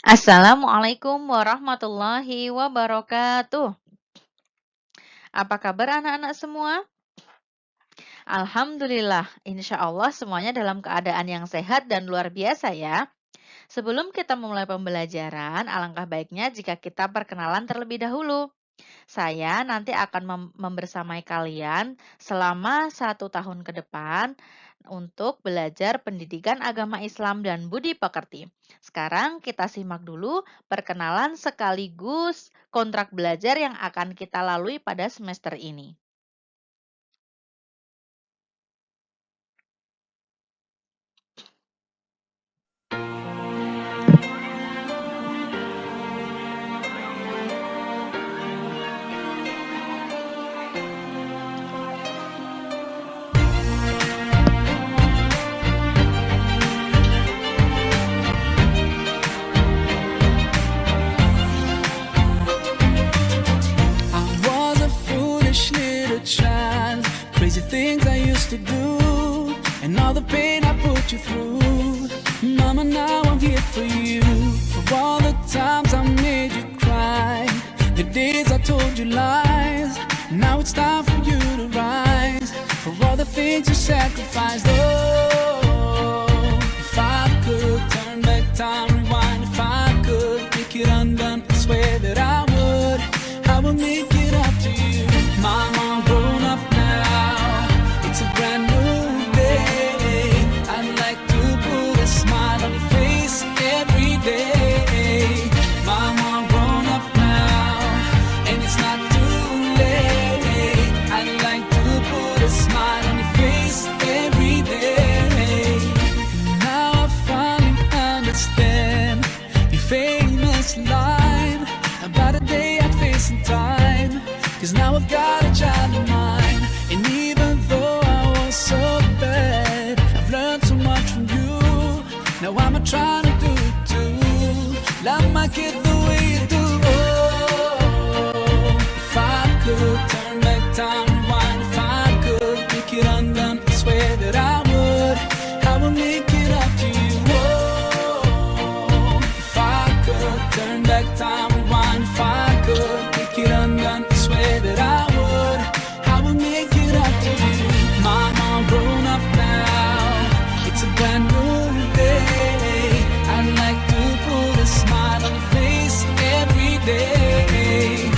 Assalamualaikum warahmatullahi wabarakatuh. Apa kabar anak-anak semua? Alhamdulillah, insya Allah semuanya dalam keadaan yang sehat dan luar biasa ya. Sebelum kita memulai pembelajaran, alangkah baiknya jika kita perkenalan terlebih dahulu. Saya nanti akan membersamai kalian selama 1 tahun ke depan untuk belajar pendidikan agama Islam dan budi pekerti. Sekarang kita simak dulu perkenalan sekaligus kontrak belajar yang akan kita lalui pada semester ini. I was a foolish little child, crazy things I used to do, and all the pain I put you through. Mama, now I'm here for you, for all the times I made you cry, the days I told you lies. Now it's time for you to rise, for all the things you sacrificed. Oh, if I could turn back time, rewind, if I could make it undone, I swear that I would make it up to you. Mama, I'm grown up now, it's a brand new day. I'd like to put a smile on your face every day. Mama, I'm grown up now, and it's not too late. I'd like to put a smile on your face every day. Now I finally understand your famous line about a day I'd face in time, 'cause now I've got a child of mine. And even though I was so bad, I've learned so much from you. Now I'm trying to do it too. Love my kid the way you do. Oh, if I could turn back time, rewind, if I could make it undone, I swear that I would make it up to you. Oh, if I could turn back time, rewind, if I could make it undone, I swear that I would make it up to you. Mama, I'm grown up now, it's a brand new day. I'd like to put a smile on your face every day.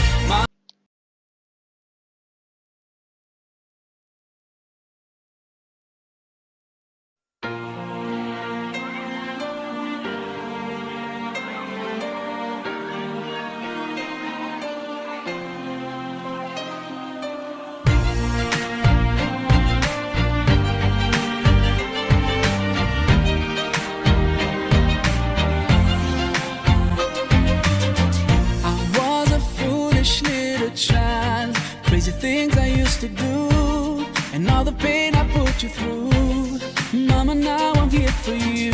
I was a foolish little child, crazy things I used to do, and all the pain I put you through. Mama, now I'm here for you,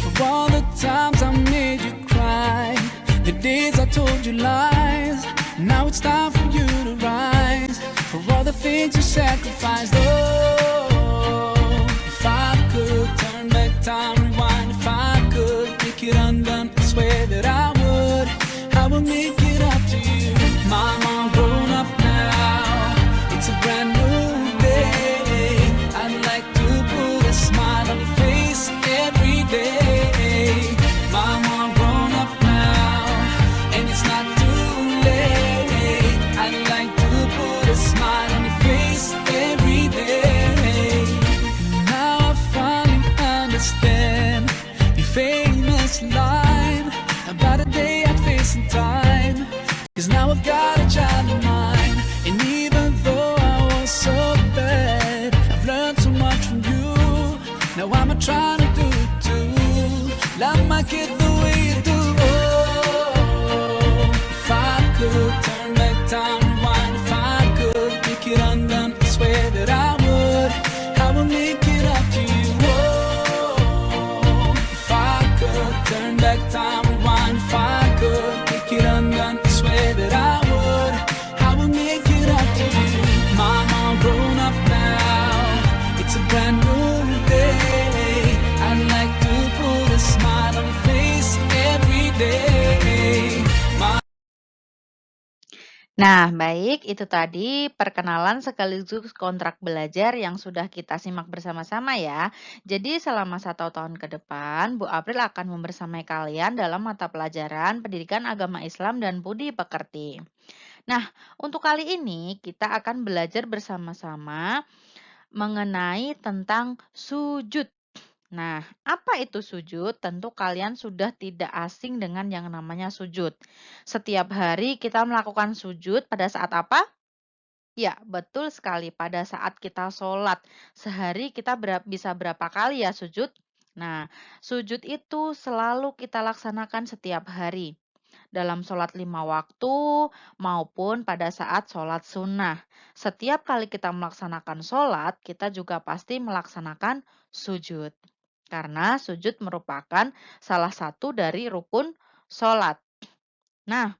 for all the times I made you cry, the days I told you lies. Now it's time for you to rise, for all the things you sacrificed. Oh, if I could turn back time, rewind, if I could make it undone, I swear that I would make it up to you. Mama, I'm grown up now, it's a brand new day. I'd like to put a smile on your face every day. Mama, I'm grown up now, and it's not too late. I'd like to put a smile on your face every day. Now I finally understand your famous line about a day I'd face in time, 'cause now I've got a child of mine. And even though I was so bad, I've learned so much from you. Now I'm trying to do it too. Love my kid the way you do. Oh, if I could turn back time, rewind, if I could make it undone, I swear that I would make it up to you. Oh, if I could turn back time, rewind, if I could make it undone, I swear that I would make it up to you. Mama, I'm grown up now, it's a brand new day. I'd like to put a smile on your face every day. Nah, baik, itu tadi perkenalan sekaligus kontrak belajar yang sudah kita simak bersama-sama ya. Jadi selama 1 tahun ke depan, Bu April akan membersamai kalian dalam mata pelajaran Pendidikan Agama Islam dan Budi Pekerti. Nah, untuk kali ini kita akan belajar bersama-sama mengenai tentang sujud. Nah, apa itu sujud? Tentu kalian sudah tidak asing dengan yang namanya sujud. Setiap hari kita melakukan sujud pada saat apa? Ya, betul sekali. Pada saat kita sholat. Sehari kita bisa berapa kali ya sujud? Nah, sujud itu selalu kita laksanakan setiap hari. Dalam sholat 5 waktu maupun pada saat sholat sunnah. Setiap kali kita melaksanakan sholat, kita juga pasti melaksanakan sujud. Karena sujud merupakan salah satu dari rukun sholat. Nah,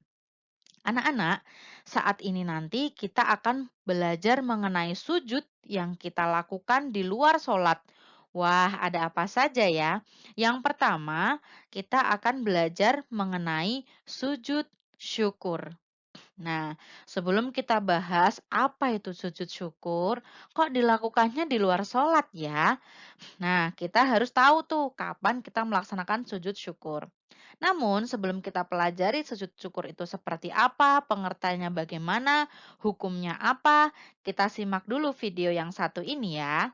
anak-anak, saat ini nanti kita akan belajar mengenai sujud yang kita lakukan di luar sholat. Wah, ada apa saja ya? Yang pertama, kita akan belajar mengenai sujud syukur. Nah, sebelum kita bahas apa itu sujud syukur, kok dilakukannya di luar sholat ya? Nah, kita harus tahu tuh kapan kita melaksanakan sujud syukur. Namun, sebelum kita pelajari sujud syukur itu seperti apa, pengertiannya bagaimana, hukumnya apa, kita simak dulu video yang satu ini ya.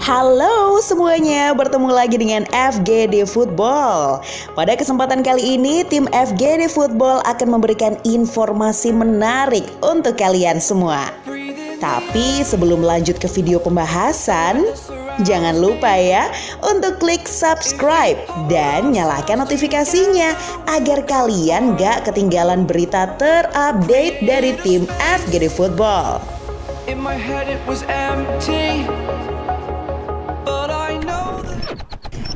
Halo semuanya, bertemu lagi dengan FGD Football. Pada kesempatan kali ini, tim FGD Football akan memberikan informasi menarik untuk kalian semua. Tapi sebelum lanjut ke video pembahasan, jangan lupa ya untuk klik subscribe dan nyalakan notifikasinya agar kalian gak ketinggalan berita terupdate dari tim FGD Football. In my head it was empty.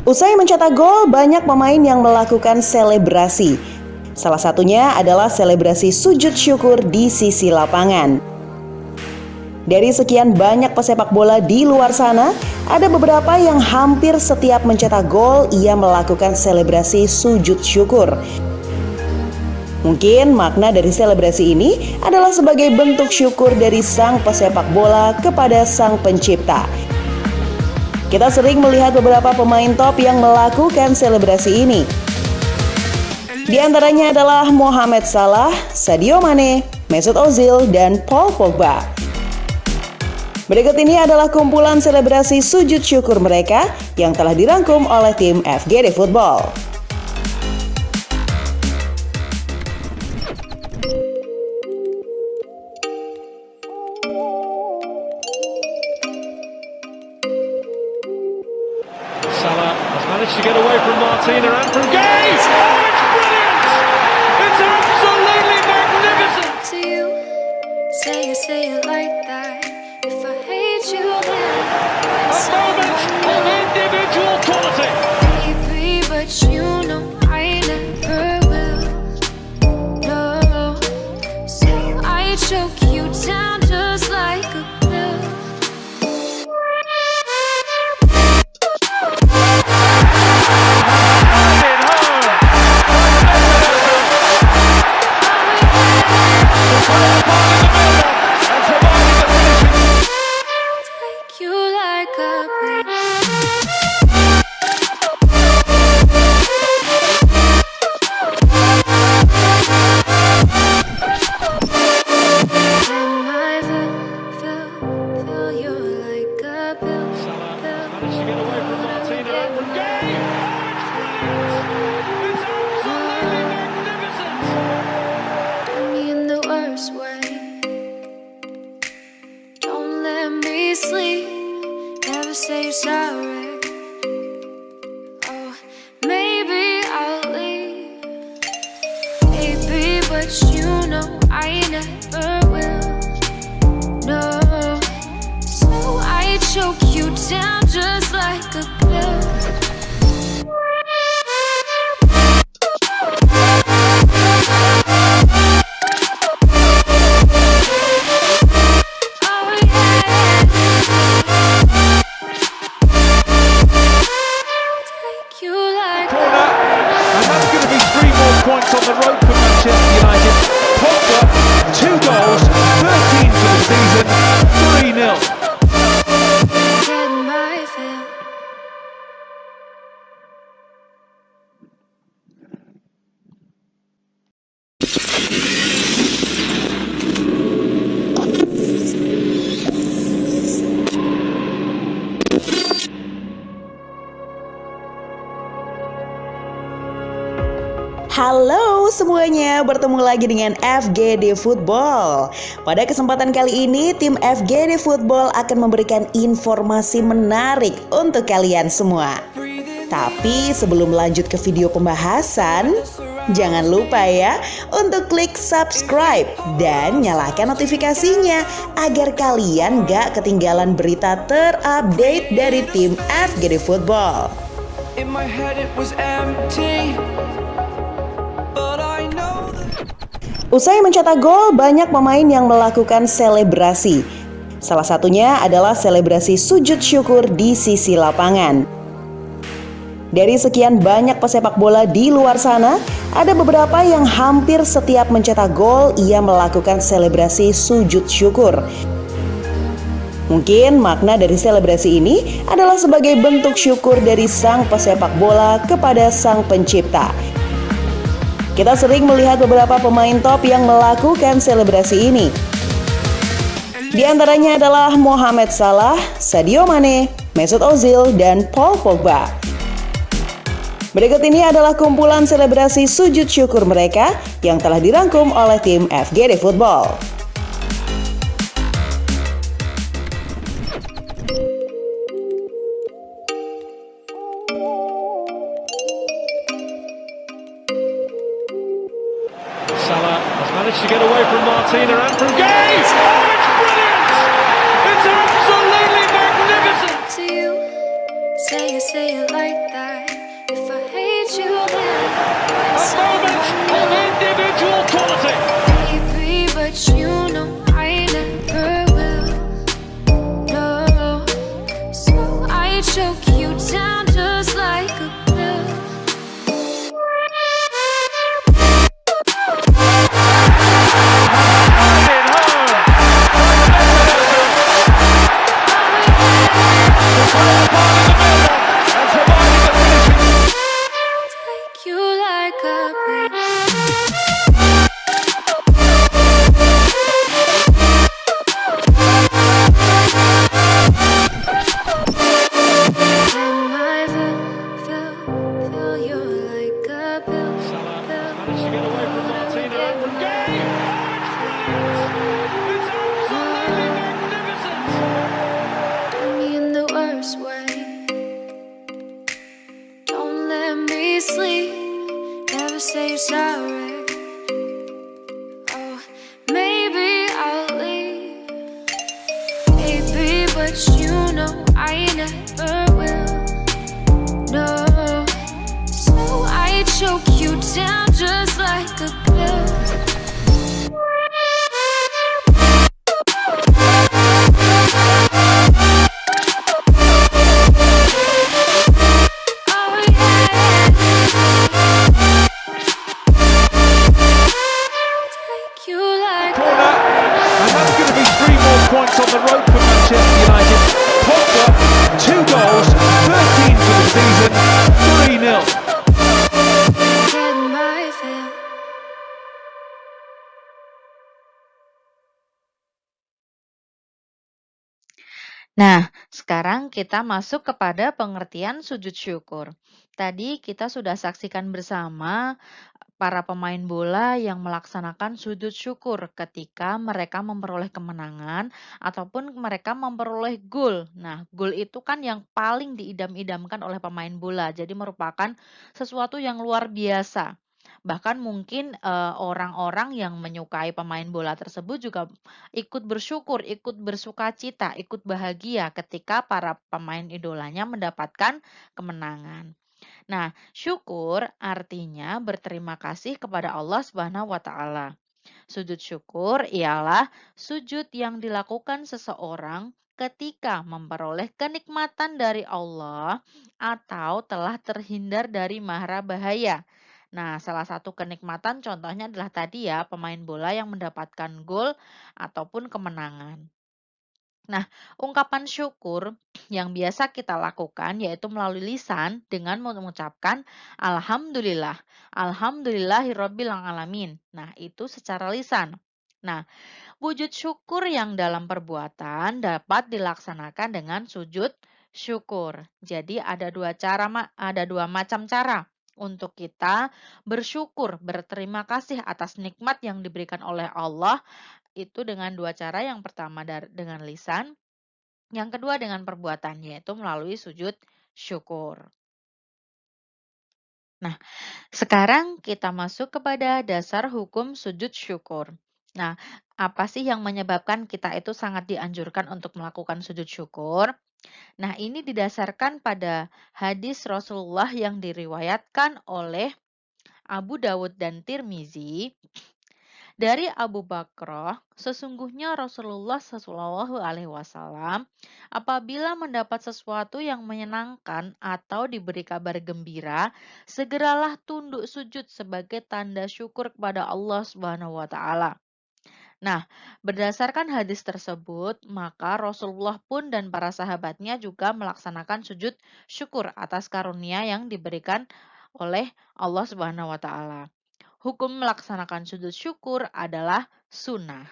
Usai mencetak gol, banyak pemain yang melakukan selebrasi. Salah satunya adalah selebrasi sujud syukur di sisi lapangan. Dari sekian banyak pesepak bola di luar sana, ada beberapa yang hampir setiap mencetak gol ia melakukan selebrasi sujud syukur. Mungkin makna dari selebrasi ini adalah sebagai bentuk syukur dari sang pesepak bola kepada sang pencipta. Kita sering melihat beberapa pemain top yang melakukan selebrasi ini. Di antaranya adalah Mohamed Salah, Sadio Mane, Mesut Ozil, dan Paul Pogba. Berikut ini adalah kumpulan selebrasi sujud syukur mereka yang telah dirangkum oleh tim FGD Football. Salah has managed to get away from Martina and from Gay. Oh, it's brilliant! It's absolutely magnificent! To you, say it like that. If I hate you, then A moment of individual quality. baby, but you know I never will. No, so I choke you down just like a pill. Take you like a pill. Am I feel you like a pill, Salah pill. managed to get away from Martina and from Gay. Oh, it's brilliant! It's absolutely magnificent! Do me in the worst way. Don't let me sleep. Never say sorry. Oh, maybe I'll leave. Maybe, but you know I never will. No, so I choke you down just like a pill. points on the road for Manchester United. Pogba, 2 goals, 13 for the season, 3-0. Get my fill. Halo semuanya, bertemu lagi dengan FGD Football. Pada kesempatan kali ini, tim FGD Football akan memberikan informasi menarik untuk kalian semua. Tapi sebelum lanjut ke video pembahasan, jangan lupa ya untuk klik subscribe dan nyalakan notifikasinya agar kalian gak ketinggalan berita terupdate dari tim FGD Football. In my head it was empty. But I know that Usai mencetak gol, banyak pemain yang melakukan selebrasi. Salah satunya adalah selebrasi sujud syukur di sisi lapangan. Dari sekian banyak pesepak bola di luar sana, ada beberapa yang hampir setiap mencetak gol ia melakukan selebrasi sujud syukur. Mungkin makna dari selebrasi ini adalah sebagai bentuk syukur dari sang pesepak bola kepada sang pencipta. Kita sering melihat beberapa pemain top yang melakukan selebrasi ini. Di antaranya adalah Mohamed Salah, Sadio Mane, Mesut Ozil, dan Paul Pogba. Berikut ini adalah kumpulan selebrasi sujud syukur mereka yang telah dirangkum oleh tim FGD Football. Salah has managed to get away from Martina and from Gay. Oh, it's brilliant! It's absolutely magnificent! To you, say it like that. If I hate you, then A moment of individual quality. maybe, but you know I never will. No, so I choke you down just like a pill. Take you like a pill. Then my fill you like a pill. Salah managed to get away from Martina and from Gay. Oh, it's brilliant! It's absolutely magnificent! Me in the worst way. Don't let me sleep. Never say you're sorry. Oh, maybe I'll leave. Maybe, but you know I never will. No, so I choke you down just like a pill. Oh yeah. Take you like Corner, and that's going to be 3 more points on the road for Manchester United. Pogba, 2 goals, 13 for the season, 3-0. get my fill. Nah, sekarang kita masuk kepada pengertian sujud syukur. Tadi kita sudah saksikan bersama para pemain bola yang melaksanakan sujud syukur ketika mereka memperoleh kemenangan ataupun mereka memperoleh gol. Nah, gol itu kan yang paling diidam-idamkan oleh pemain bola. Jadi merupakan sesuatu yang luar biasa. Bahkan mungkin orang-orang yang menyukai pemain bola tersebut juga ikut bersyukur, ikut bersukacita, ikut bahagia ketika para pemain idolanya mendapatkan kemenangan. Nah, syukur artinya berterima kasih kepada Allah Subhanahu wa taala. Sujud syukur ialah sujud yang dilakukan seseorang ketika memperoleh kenikmatan dari Allah atau telah terhindar dari mara bahaya. Nah, salah satu kenikmatan contohnya adalah tadi ya, pemain bola yang mendapatkan gol ataupun kemenangan. Nah, ungkapan syukur yang biasa kita lakukan yaitu melalui lisan dengan mengucapkan alhamdulillah, alhamdulillahirabbil alamin. Nah, itu secara lisan. Nah, wujud syukur yang dalam perbuatan dapat dilaksanakan dengan sujud syukur. Jadi ada dua macam cara untuk kita bersyukur, berterima kasih atas nikmat yang diberikan oleh Allah itu dengan dua cara. Yang pertama dengan lisan, yang kedua dengan perbuatan, yaitu melalui sujud syukur. Nah, sekarang kita masuk kepada dasar hukum sujud syukur. Nah, apa sih yang menyebabkan kita itu sangat dianjurkan untuk melakukan sujud syukur? Nah, ini didasarkan pada hadis Rasulullah yang diriwayatkan oleh Abu Dawud dan Tirmizi. Dari Abu Bakrah, sesungguhnya Rasulullah Shallallahu Alaihi Wasallam apabila mendapat sesuatu yang menyenangkan atau diberi kabar gembira, segeralah tunduk sujud sebagai tanda syukur kepada Allah Subhanahu Wa Taala. Nah, berdasarkan hadis tersebut, maka Rasulullah pun dan para sahabatnya juga melaksanakan sujud syukur atas karunia yang diberikan oleh Allah Subhanahu Wa Taala. Hukum melaksanakan sujud syukur adalah sunnah.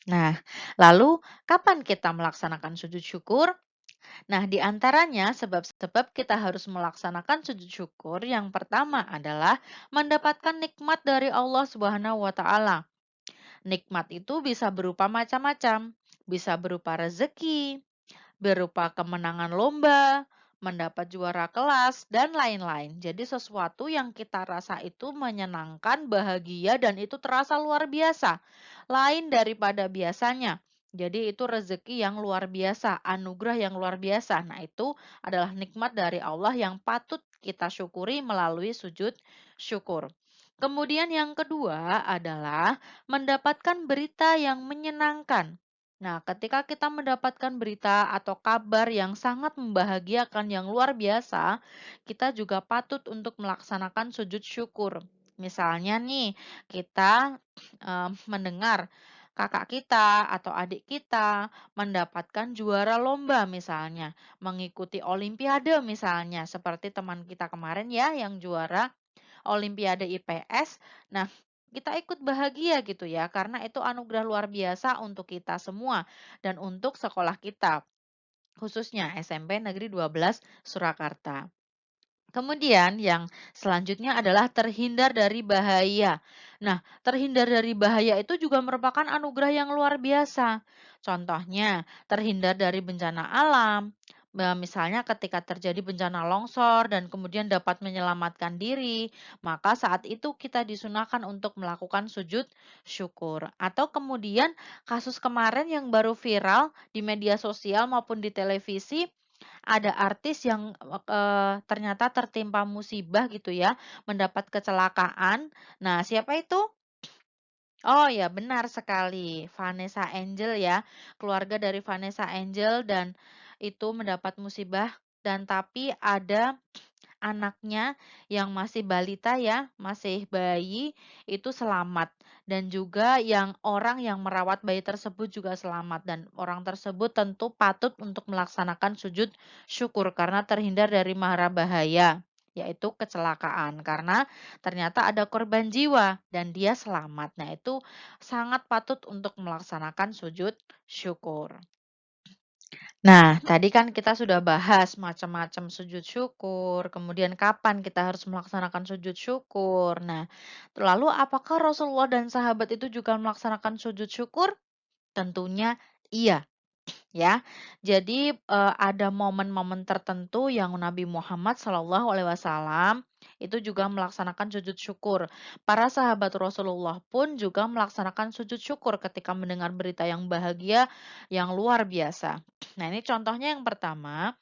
Nah, lalu kapan kita melaksanakan sujud syukur? Nah, di antaranya sebab-sebab kita harus melaksanakan sujud syukur yang pertama adalah mendapatkan nikmat dari Allah Subhanahu wa taala. Nikmat itu bisa berupa macam-macam, bisa berupa rezeki, berupa kemenangan lomba, mendapat juara kelas, dan lain-lain. Jadi sesuatu yang kita rasa itu menyenangkan, bahagia, dan itu terasa luar biasa. Lain daripada biasanya. Jadi itu rezeki yang luar biasa, anugerah yang luar biasa. Nah itu adalah nikmat dari Allah yang patut kita syukuri melalui sujud syukur. Kemudian yang kedua adalah mendapatkan berita yang menyenangkan. Nah, ketika kita mendapatkan berita atau kabar yang sangat membahagiakan, yang luar biasa, kita juga patut untuk melaksanakan sujud syukur. Misalnya nih, kita mendengar kakak kita atau adik kita mendapatkan juara lomba misalnya, mengikuti olimpiade misalnya, seperti teman kita kemarin ya yang juara Olimpiade IPS. Nah, kita ikut bahagia gitu ya, karena itu anugerah luar biasa untuk kita semua dan untuk sekolah kita, khususnya SMP Negeri 12 Surakarta. Kemudian yang selanjutnya adalah terhindar dari bahaya. Nah, terhindar dari bahaya itu juga merupakan anugerah yang luar biasa. Contohnya, terhindar dari bencana alam. Misalnya ketika terjadi bencana longsor dan kemudian dapat menyelamatkan diri, maka saat itu kita disunahkan untuk melakukan sujud syukur. Atau kemudian kasus kemarin yang baru viral di media sosial maupun di televisi, ada artis yang, ternyata tertimpa musibah gitu ya, mendapat kecelakaan. Nah, siapa itu? Oh ya, benar sekali, Vanessa Angel ya. Keluarga dari Vanessa Angel dan itu mendapat musibah dan tapi ada anaknya yang masih balita ya, masih bayi, itu selamat. Dan juga yang orang yang merawat bayi tersebut juga selamat. Dan orang tersebut tentu patut untuk melaksanakan sujud syukur karena terhindar dari mara bahaya, yaitu kecelakaan. Karena ternyata ada korban jiwa dan dia selamat. Nah, itu sangat patut untuk melaksanakan sujud syukur. Nah, tadi kan kita sudah bahas macam-macam sujud syukur, kemudian kapan kita harus melaksanakan sujud syukur. Nah, lalu apakah Rasulullah dan sahabat itu juga melaksanakan sujud syukur? Tentunya iya. Ya, jadi ada momen-momen tertentu yang Nabi Muhammad SAW itu juga melaksanakan sujud syukur. Para sahabat Rasulullah pun juga melaksanakan sujud syukur ketika mendengar berita yang bahagia yang luar biasa. Nah, ini contohnya yang pertama,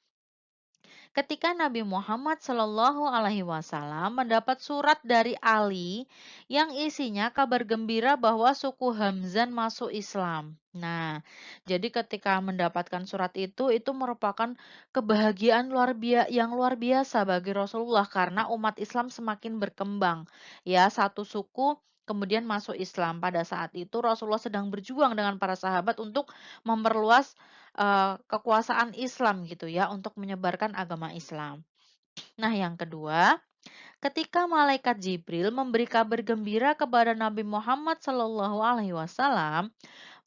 Ketika Nabi Muhammad Shallallahu Alaihi Wasallam mendapat surat dari Ali yang isinya kabar gembira bahwa suku Hamzan masuk Islam. Nah, jadi ketika mendapatkan surat itu merupakan kebahagiaan yang luar biasa bagi Rasulullah karena umat Islam semakin berkembang. Ya, satu suku kemudian masuk Islam. Pada saat itu Rasulullah sedang berjuang dengan para sahabat untuk memperluas kekuasaan Islam gitu ya, untuk menyebarkan agama Islam. Nah, yang kedua, ketika malaikat Jibril memberi kabar gembira kepada Nabi Muhammad Shallallahu Alaihi Wasallam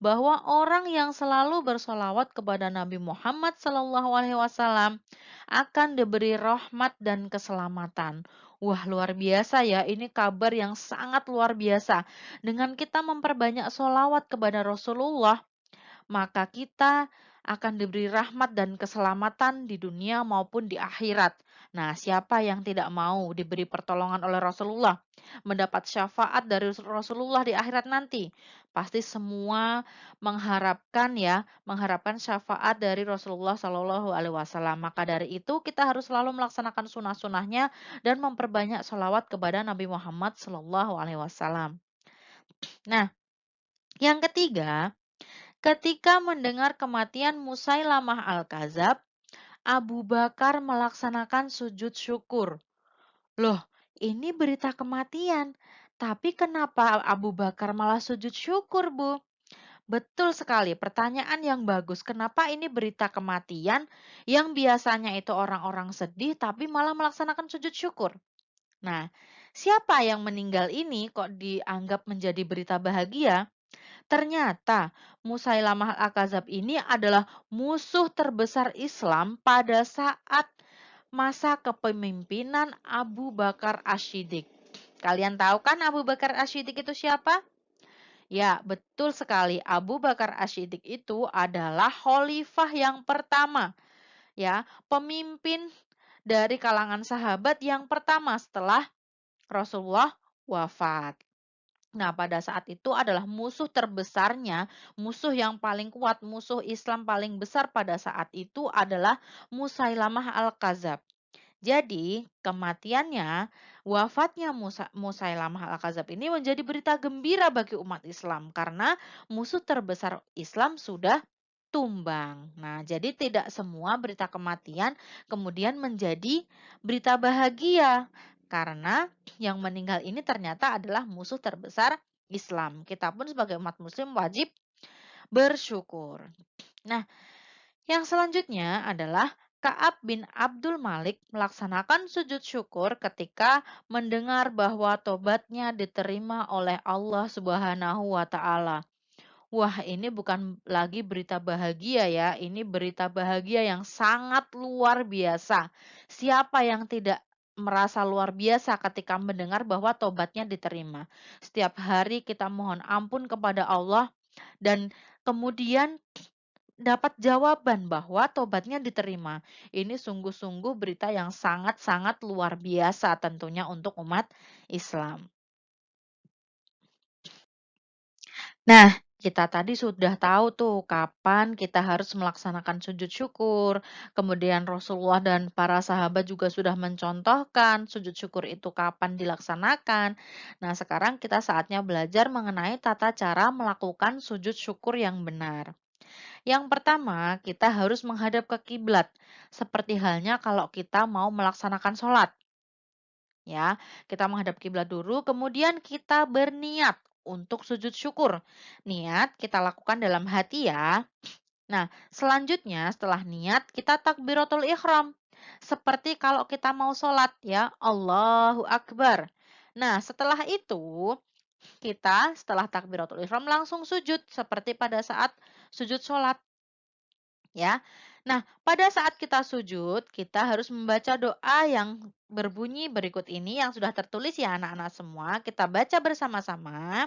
bahwa orang yang selalu bersolawat kepada Nabi Muhammad Shallallahu Alaihi Wasallam akan diberi rahmat dan keselamatan. Wah, luar biasa ya, ini kabar yang sangat luar biasa. Dengan kita memperbanyak solawat kepada Rasulullah, maka kita akan diberi rahmat dan keselamatan di dunia maupun di akhirat. Nah, siapa yang tidak mau diberi pertolongan oleh Rasulullah, mendapat syafaat dari Rasulullah di akhirat nanti? Pasti semua mengharapkan syafaat dari Rasulullah Shallallahu Alaihi Wasallam. Maka dari itu kita harus selalu melaksanakan sunnah-sunnahnya dan memperbanyak sholawat kepada Nabi Muhammad Shallallahu Alaihi Wasallam. Nah, yang ketiga, ketika mendengar kematian Musailamah al-Kadzab, Abu Bakar melaksanakan sujud syukur. Loh, ini berita kematian. Tapi kenapa Abu Bakar malah sujud syukur, Bu? Betul sekali, pertanyaan yang bagus. Kenapa ini berita kematian yang biasanya itu orang-orang sedih tapi malah melaksanakan sujud syukur? Nah, siapa yang meninggal ini kok dianggap menjadi berita bahagia? Ternyata Musailamah al-Kadzab ini adalah musuh terbesar Islam pada saat masa kepemimpinan Abu Bakar Asy-Syiddiq. Kalian tahu kan Abu Bakar Asy-Syiddiq itu siapa? Ya, betul sekali. Abu Bakar Asy-Syiddiq itu adalah khalifah yang pertama, ya, pemimpin dari kalangan sahabat yang pertama setelah Rasulullah wafat. Nah, pada saat itu adalah musuh terbesarnya, musuh yang paling kuat, musuh Islam paling besar pada saat itu adalah Musailamah al-Kadzab. Jadi, kematiannya, wafatnya Musailamah al-Kadzab ini menjadi berita gembira bagi umat Islam karena musuh terbesar Islam sudah tumbang. Nah, jadi tidak semua berita kematian kemudian menjadi berita bahagia karena yang meninggal ini ternyata adalah musuh terbesar Islam. Kita pun sebagai umat muslim wajib bersyukur. Nah, yang selanjutnya adalah Ka'ab bin Abdul Malik melaksanakan sujud syukur ketika mendengar bahwa tobatnya diterima oleh Allah Subhanahu wa taala. Wah, ini bukan lagi berita bahagia ya, ini berita bahagia yang sangat luar biasa. Siapa yang tidak merasa luar biasa ketika mendengar bahwa tobatnya diterima? Setiap hari kita mohon ampun kepada Allah dan kemudian dapat jawaban bahwa tobatnya diterima. Ini sungguh-sungguh berita yang sangat-sangat luar biasa tentunya untuk umat Islam. Nah, kita tadi sudah tahu tuh kapan kita harus melaksanakan sujud syukur. Kemudian Rasulullah dan para sahabat juga sudah mencontohkan sujud syukur itu kapan dilaksanakan. Nah, sekarang kita saatnya belajar mengenai tata cara melakukan sujud syukur yang benar. Yang pertama, kita harus menghadap ke kiblat, seperti halnya kalau kita mau melaksanakan sholat. Ya, kita menghadap kiblat dulu, kemudian kita berniat untuk sujud syukur. Niat kita lakukan dalam hati ya. Nah, selanjutnya setelah niat kita takbiratul ihram. Seperti kalau kita mau sholat ya, Allahu Akbar. Nah, setelah itu kita setelah takbiratul ihram langsung sujud seperti pada saat sujud sholat ya. Nah, pada saat kita sujud, kita harus membaca doa yang berbunyi berikut ini yang sudah tertulis ya anak-anak semua. Kita baca bersama-sama.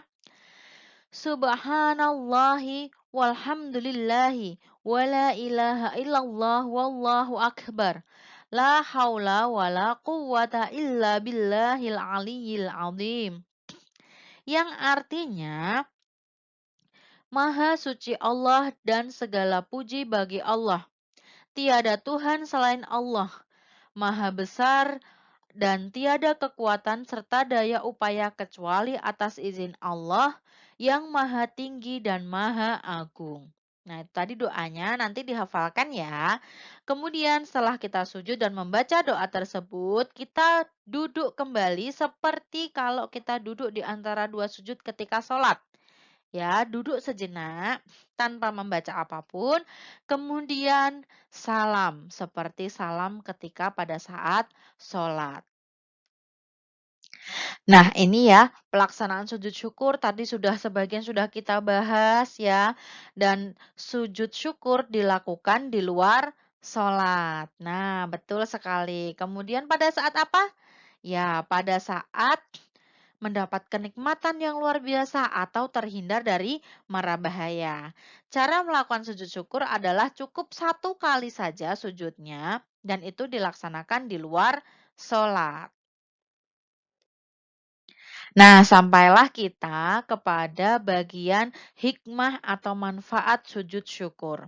Subhanallahi walhamdulillahi wa la ilaha illallah wallahu akbar. La haula wa la quwwata illa billahil aliyyil azim. Yang artinya, Maha suci Allah dan segala puji bagi Allah. Tiada Tuhan selain Allah. Maha Besar, dan tiada kekuatan serta daya upaya kecuali atas izin Allah yang Maha Tinggi dan Maha Agung. Nah, itu tadi doanya, nanti dihafalkan ya. Kemudian setelah kita sujud dan membaca doa tersebut, kita duduk kembali seperti kalau kita duduk di antara dua sujud ketika sholat. Ya, duduk sejenak tanpa membaca apapun, kemudian salam seperti salam ketika pada saat sholat. Nah, ini ya pelaksanaan sujud syukur tadi sebagian sudah kita bahas ya. Dan sujud syukur dilakukan di luar sholat. Nah, betul sekali. Kemudian pada saat apa? Ya, pada saat mendapat kenikmatan yang luar biasa atau terhindar dari mara bahaya. Cara melakukan sujud syukur adalah cukup satu kali saja sujudnya dan itu dilaksanakan di luar sholat. Nah, sampailah kita kepada bagian hikmah atau manfaat sujud syukur.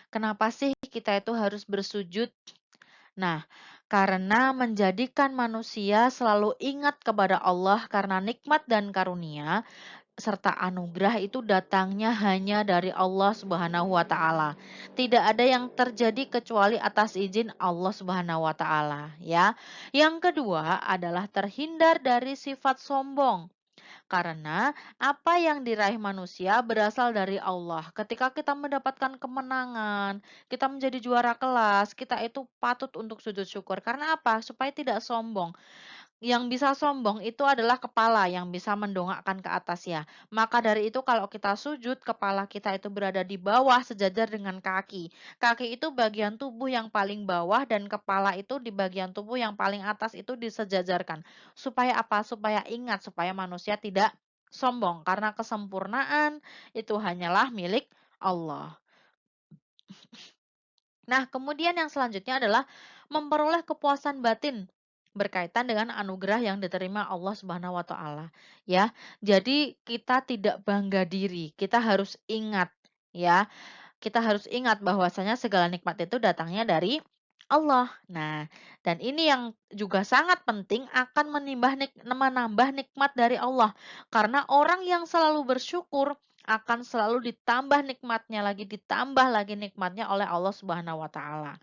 Kenapa sih kita itu harus bersujud? Nah, karena menjadikan manusia selalu ingat kepada Allah karena nikmat dan karunia serta anugerah itu datangnya hanya dari Allah Subhanahu wa taala. Tidak ada yang terjadi kecuali atas izin Allah Subhanahu wa taala, ya. Yang kedua adalah terhindar dari sifat sombong. Karena apa yang diraih manusia berasal dari Allah. Ketika kita mendapatkan kemenangan, kita menjadi juara kelas, kita itu patut untuk sujud syukur. Karena apa? Supaya tidak sombong. Yang bisa sombong itu adalah kepala yang bisa mendongakkan ke atas ya. Maka dari itu kalau kita sujud, kepala kita itu berada di bawah sejajar dengan kaki. Kaki itu bagian tubuh yang paling bawah dan kepala itu di bagian tubuh yang paling atas itu disejajarkan. Supaya apa? Supaya ingat, supaya manusia tidak sombong. Karena kesempurnaan itu hanyalah milik Allah. Nah, kemudian yang selanjutnya adalah memperoleh kepuasan batin berkaitan dengan anugerah yang diterima Allah Subhanahu wa taala, ya. Jadi kita tidak bangga diri, kita harus ingat ya. Kita harus ingat bahwasanya segala nikmat itu datangnya dari Allah. Nah, dan ini yang juga sangat penting akan menambah nikmat dari Allah. Karena orang yang selalu bersyukur akan selalu ditambah lagi nikmatnya oleh Allah Subhanahu wa taala.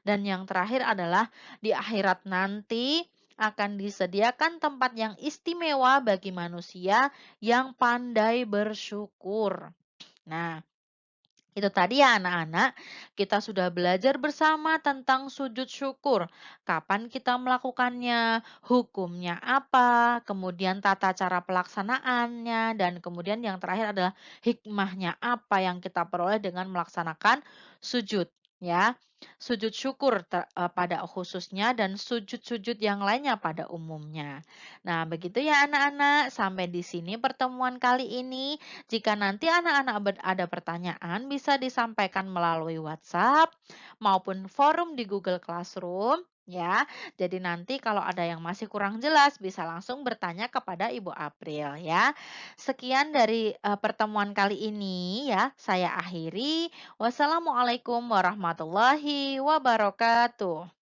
Dan yang terakhir adalah di akhirat nanti akan disediakan tempat yang istimewa bagi manusia yang pandai bersyukur. Nah, itu tadi ya anak-anak, kita sudah belajar bersama tentang sujud syukur. Kapan kita melakukannya, hukumnya apa, kemudian tata cara pelaksanaannya, dan kemudian yang terakhir adalah hikmahnya apa yang kita peroleh dengan melaksanakan sujud. Ya, sujud syukur pada khususnya dan sujud-sujud yang lainnya pada umumnya. Nah, begitu ya anak-anak. Sampai di sini pertemuan kali ini. Jika nanti anak-anak ada pertanyaan, bisa disampaikan melalui WhatsApp maupun forum di Google Classroom. Ya, jadi nanti kalau ada yang masih kurang jelas bisa langsung bertanya kepada Ibu April ya. Sekian dari pertemuan kali ini ya, saya akhiri. Wassalamualaikum warahmatullahi wabarakatuh.